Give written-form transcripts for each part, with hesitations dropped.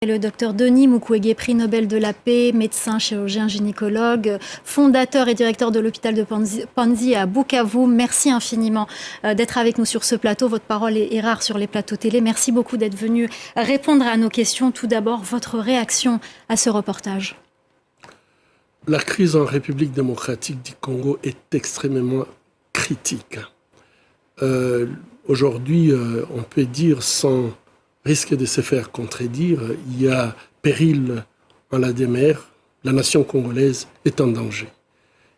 Le docteur Denis Mukwege, prix Nobel de la paix, médecin, chirurgien, gynécologue, fondateur et directeur de l'hôpital de Panzi à Bukavu. Merci infiniment d'être avec nous sur ce plateau. Votre parole est rare sur les plateaux télé. Merci beaucoup d'être venu répondre à nos questions. Tout d'abord, votre réaction à ce reportage. La crise en République démocratique du Congo est extrêmement critique. Aujourd'hui, on peut dire sans risque de se faire contredire, il y a péril en la demeure, la nation congolaise est en danger.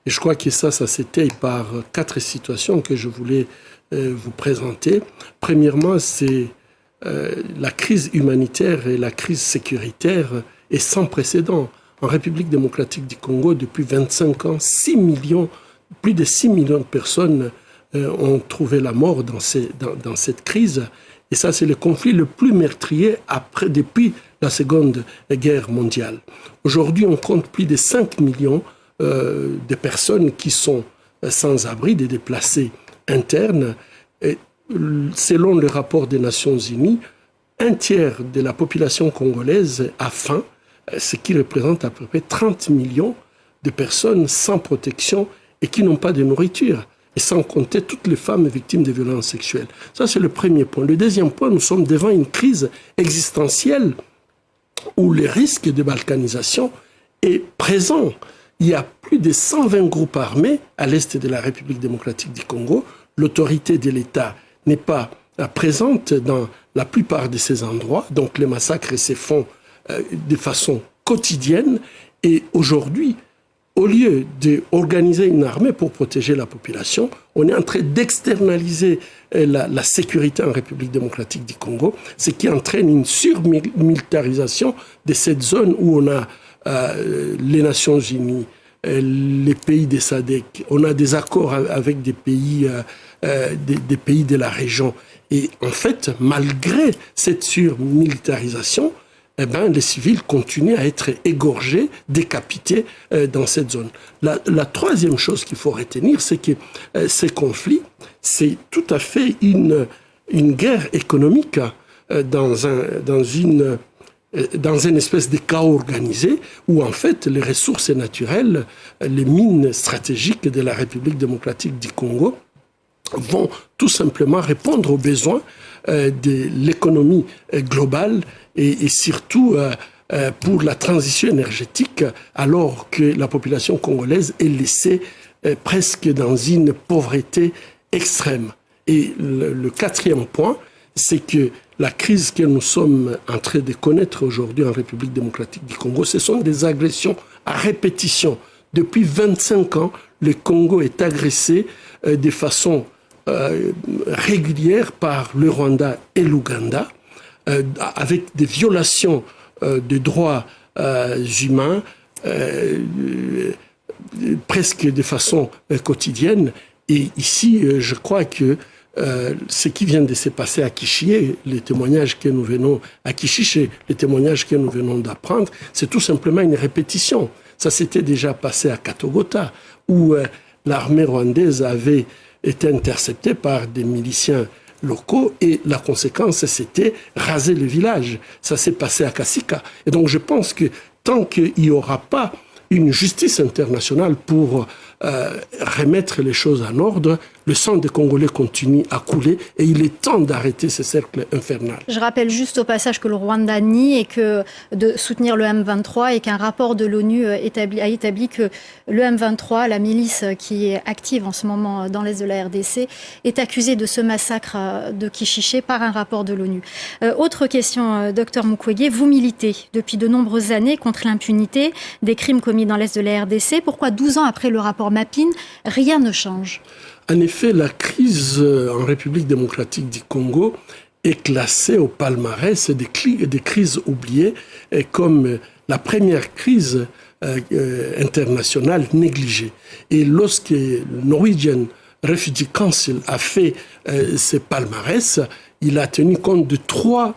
Et je crois que ça s'étaye par 4 situations que je voulais vous présenter. Premièrement, c'est la crise humanitaire et la crise sécuritaire est sans précédent. En République démocratique du Congo, depuis 25 ans, plus de 6 millions de personnes ont trouvé la mort dans cette crise. Et ça, c'est le conflit le plus meurtrier depuis la Seconde Guerre mondiale. Aujourd'hui, on compte plus de 5 millions de personnes qui sont sans abri, des déplacés internes. Et selon le rapport des Nations Unies, un tiers de la population congolaise a faim, ce qui représente à peu près 30 millions de personnes sans protection et qui n'ont pas de nourriture. Et sans compter toutes les femmes victimes de violences sexuelles. Ça, c'est le premier point. Le deuxième point, nous sommes devant une crise existentielle où le risque de balkanisation est présent. Il y a plus de 120 groupes armés à l'est de la République démocratique du Congo. L'autorité de l'État n'est pas présente dans la plupart de ces endroits. Donc, les massacres se font de façon quotidienne. Et aujourd'hui, au lieu d'organiser une armée pour protéger la population, on est en train d'externaliser la sécurité en République démocratique du Congo, ce qui entraîne une surmilitarisation de cette zone où on a les Nations Unies, les pays des SADC, on a des accords avec des pays de la région. Et en fait, malgré cette surmilitarisation, les civils continuent à être égorgés, décapités dans cette zone. La troisième chose qu'il faut retenir, c'est que ces conflits, c'est tout à fait une guerre économique dans une espèce de chaos organisé où en fait les ressources naturelles, les mines stratégiques de la République démocratique du Congo vont tout simplement répondre aux besoins de l'économie globale et surtout pour la transition énergétique, alors que la population congolaise est laissée presque dans une pauvreté extrême. Et le quatrième point, c'est que la crise que nous sommes en train de connaître aujourd'hui en République démocratique du Congo, ce sont des agressions à répétition. Depuis 25 ans, le Congo est agressé de façon régulière par le Rwanda et l'Ouganda, avec des violations de droits humains presque de façon quotidienne. Et ici, je crois que ce qui vient de se passer à Kichié, les témoignages que nous venons à Kichiché, les témoignages que nous venons d'apprendre, c'est tout simplement une répétition. Ça s'était déjà passé à Katogota, où l'armée rwandaise avait été interceptée par des miliciens locaux et la conséquence, c'était raser le village. Ça s'est passé à Kasika. Et donc je pense que tant qu'il n'y aura pas une justice internationale pour remettre les choses en ordre, le sang des Congolais continue à couler et il est temps d'arrêter ce cercle infernal. Je rappelle juste au passage que le Rwanda nie et que de soutenir le M23 et qu'un rapport de l'ONU a établi que le M23, la milice qui est active en ce moment dans l'est de la RDC, est accusée de ce massacre de Kichiché par un rapport de l'ONU. Autre question, docteur Mukwege, vous militez depuis de nombreuses années contre l'impunité des crimes commis dans l'est de la RDC. Pourquoi 12 ans après le rapport Mappin, rien ne change ? En effet, la crise en République démocratique du Congo est classée au palmarès des crises oubliées comme la première crise internationale négligée. Et lorsque le Norwegian Refugee Council a fait ce palmarès, il a tenu compte de trois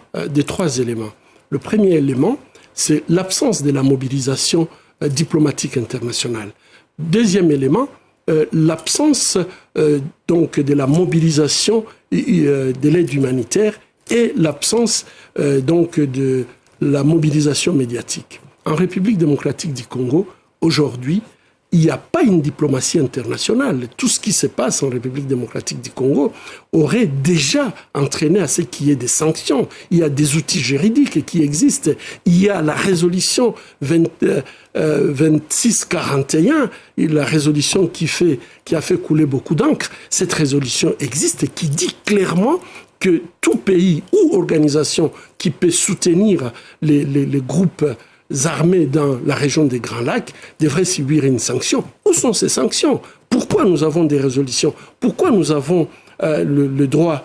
éléments. Le premier élément, c'est l'absence de la mobilisation diplomatique internationale. Deuxième élément, l'absence donc de la mobilisation de l'aide humanitaire et l'absence donc de la mobilisation médiatique. En République démocratique du Congo, aujourd'hui, il n'y a pas une diplomatie internationale. Tout ce qui se passe en République démocratique du Congo aurait déjà entraîné à ce qu'il y ait des sanctions. Il y a des outils juridiques qui existent. Il y a la résolution 2641, la résolution qui a fait couler beaucoup d'encre. Cette résolution existe et qui dit clairement que tout pays ou organisation qui peut soutenir les groupes armés dans la région des Grands Lacs devraient subir une sanction. Où sont ces sanctions? Pourquoi nous avons des résolutions? Pourquoi nous avons le droit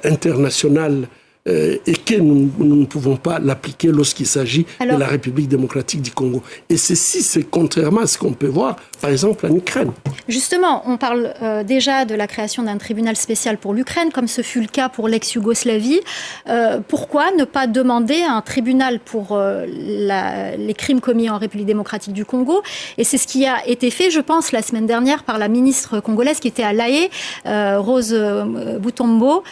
international et que nous ne pouvons pas l'appliquer lorsqu'il s'agit de la République démocratique du Congo? Et ceci, c'est contrairement à ce qu'on peut voir, par exemple, en Ukraine. Justement, on parle déjà de la création d'un tribunal spécial pour l'Ukraine, comme ce fut le cas pour l'ex-Yougoslavie. Pourquoi ne pas demander un tribunal pour les crimes commis en République démocratique du Congo? Et c'est ce qui a été fait, je pense, la semaine dernière par la ministre congolaise qui était à La Haye, Rose Mutombo,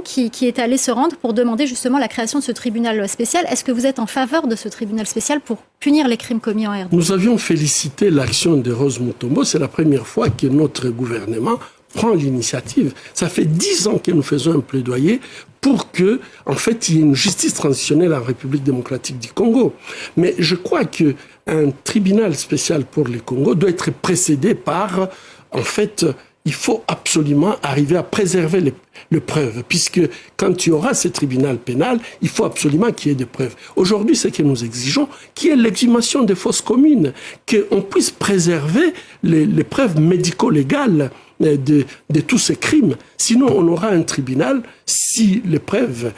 qui est allée se rendre pour demander justement la création de ce tribunal spécial. Est-ce que vous êtes en faveur de ce tribunal spécial pour punir les crimes commis en RDC? Nous avions félicité l'action de Rose Mutombo. C'est la première fois que notre gouvernement prend l'initiative. Ça fait 10 ans que nous faisons un plaidoyer pour que, en fait, il y ait une justice transitionnelle en République démocratique du Congo. Mais je crois qu'un tribunal spécial pour le Congo doit être précédé par, en fait, il faut absolument arriver à préserver les preuves, puisque quand il y aura ce tribunal pénal, il faut absolument qu'il y ait des preuves. Aujourd'hui, ce que nous exigeons, qu'il y ait l'exhumation des fosses communes, qu'on puisse préserver les preuves médico-légales de tous ces crimes. Sinon, on aura un tribunal, si les preuves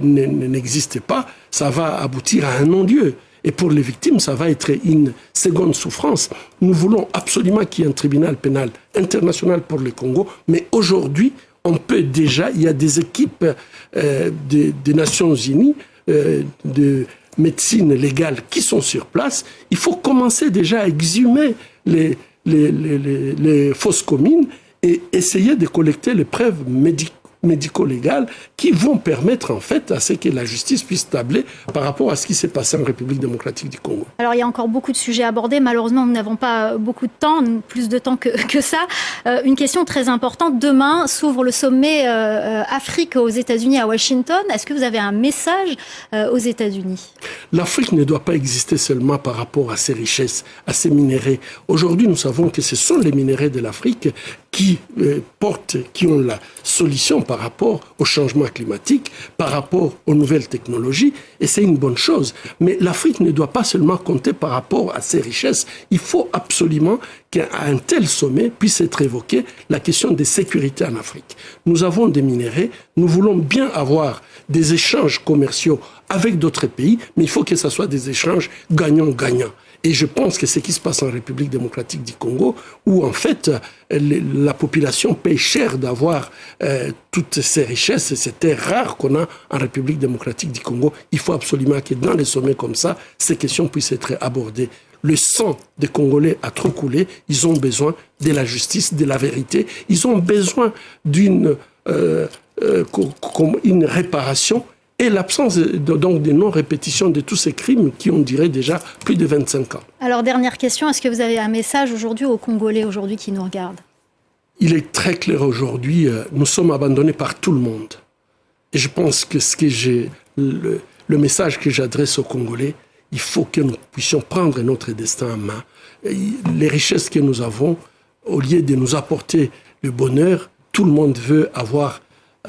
n'existent pas, ça va aboutir à un non-lieu. Et pour les victimes, ça va être une seconde souffrance. Nous voulons absolument qu'il y ait un tribunal pénal international pour le Congo, mais aujourd'hui, on peut déjà, il y a des équipes des Nations Unies, de médecine légale qui sont sur place. Il faut commencer déjà à exhumer les fosses communes et essayer de collecter les preuves médico-légales qui vont permettre en fait à ce que la justice puisse tabler par rapport à ce qui s'est passé en République démocratique du Congo. Alors il y a encore beaucoup de sujets abordés. Malheureusement, nous n'avons pas beaucoup de temps, plus de temps que ça. Une question très importante. Demain s'ouvre le sommet Afrique aux États-Unis à Washington. Est-ce que vous avez un message aux États-Unis? L'Afrique ne doit pas exister seulement par rapport à ses richesses, à ses minéraux. Aujourd'hui, nous savons que ce sont les minéraux de l'Afrique qui ont la solution par rapport au changement climatique, par rapport aux nouvelles technologies, et c'est une bonne chose. Mais l'Afrique ne doit pas seulement compter par rapport à ses richesses. Il faut absolument qu'à un tel sommet puisse être évoquée la question de sécurité en Afrique. Nous avons des minéraux, nous voulons bien avoir des échanges commerciaux avec d'autres pays, mais il faut que ce soit des échanges gagnant-gagnant. Et je pense que ce qui se passe en République démocratique du Congo, où en fait la population paye cher d'avoir toutes ces richesses et ces terres rares qu'on a en République démocratique du Congo, il faut absolument que dans les sommets comme ça, ces questions puissent être abordées. Le sang des Congolais a trop coulé, ils ont besoin de la justice, de la vérité, ils ont besoin d'une une réparation et l'absence donc de non-répétition de tous ces crimes qui ont duré déjà plus de 25 ans. Alors, dernière question, est-ce que vous avez un message aujourd'hui aux Congolais aujourd'hui qui nous regardent? Il est très clair aujourd'hui, nous sommes abandonnés par tout le monde. Et je pense que le message que j'adresse aux Congolais, il faut que nous puissions prendre notre destin en main. Les richesses que nous avons, au lieu de nous apporter le bonheur, tout le monde veut avoir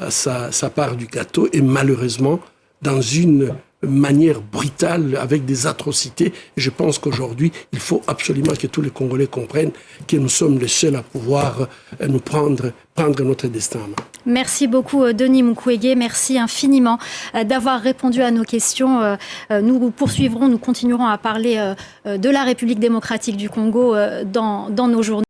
sa part du gâteau et malheureusement dans une manière brutale avec des atrocités. Je pense qu'aujourd'hui, il faut absolument que tous les Congolais comprennent que nous sommes les seuls à pouvoir nous prendre notre destin en main. Merci beaucoup Denis Mukwege, merci infiniment d'avoir répondu à nos questions. Nous poursuivrons, nous continuerons à parler de la République démocratique du Congo dans nos journées.